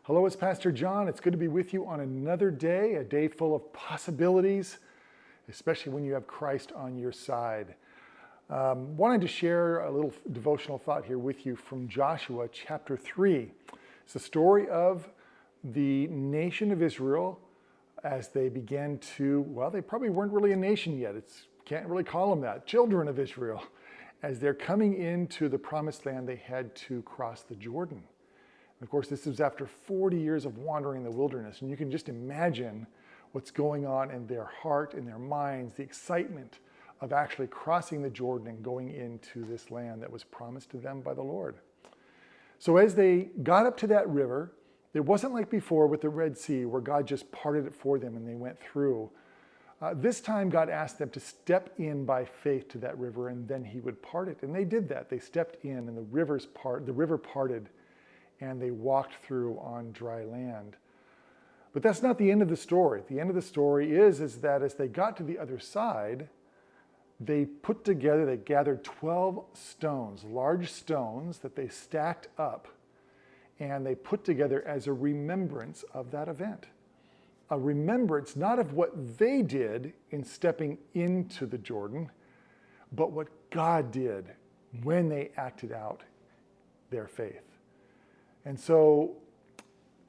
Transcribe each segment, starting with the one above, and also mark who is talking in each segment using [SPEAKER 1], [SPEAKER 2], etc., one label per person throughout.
[SPEAKER 1] Hello, it's Pastor John. It's good to be with you on another day, a day full of possibilities, especially when you have Christ on your side. Wanted to share a little devotional thought here with you from Joshua chapter 3. It's the story of the nation of Israel as they began to, well, they probably weren't really a nation yet. Can't really call them that. Children of Israel. As they're coming into the promised land, they had to cross the Jordan. Of course, this is after 40 years of wandering in the wilderness, and you can just imagine what's going on in their heart, in their minds, the excitement of actually crossing the Jordan and going into this land that was promised to them by the Lord. So as they got up to that river, it wasn't like before with the Red Sea where God just parted it for them and they went through. This time God asked them to step in by faith to that river and then he would part it. And they did that. They stepped in and the river parted and they walked through on dry land. But that's not the end of the story. The end of the story is that as they got to the other side, they gathered 12 stones, large stones that they stacked up, and they put together as a remembrance of that event. A remembrance not of what they did in stepping into the Jordan, but what God did when they acted out their faith. And so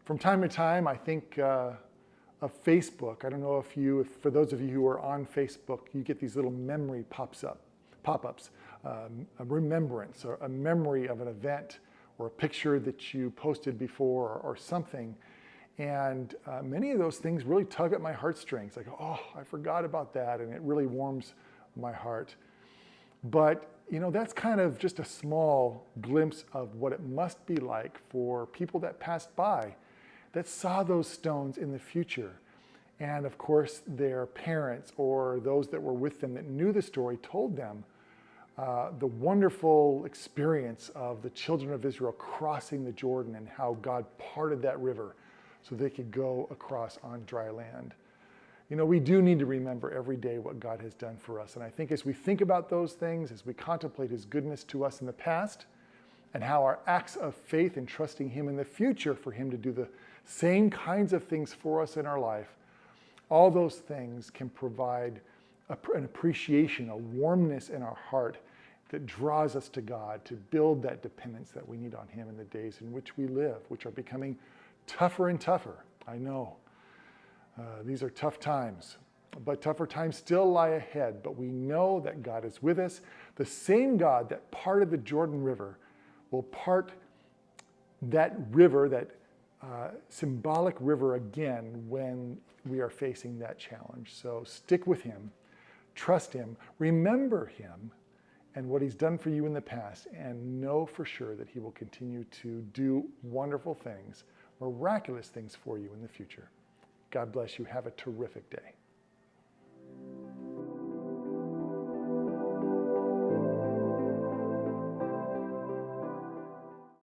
[SPEAKER 1] from time to time, I think of Facebook. I don't know if for those of you who are on Facebook, you get these little memory pop-ups, a remembrance or a memory of an event or a picture that you posted before or something. And many of those things really tug at my heartstrings. Like, oh, I forgot about that. And it really warms my heart. But that's kind of just a small glimpse of what it must be like for people that passed by, that saw those stones in the future. And of course, their parents or those that were with them that knew the story told them the wonderful experience of the children of Israel crossing the Jordan and how God parted that river so they could go across on dry land. We do need to remember every day what God has done for us. And I think as we think about those things, as we contemplate his goodness to us in the past, and how our acts of faith in trusting him in the future for him to do the same kinds of things for us in our life, all those things can provide an appreciation, a warmness in our heart that draws us to God to build that dependence that we need on him in the days in which we live, which are becoming tougher and tougher. I know. These are tough times, but tougher times still lie ahead. But we know that God is with us. The same God that parted the Jordan River will part that river, that symbolic river again when we are facing that challenge. So stick with him, trust him, remember him and what he's done for you in the past, and know for sure that he will continue to do wonderful things, miraculous things for you in the future. God bless you. Have a terrific day.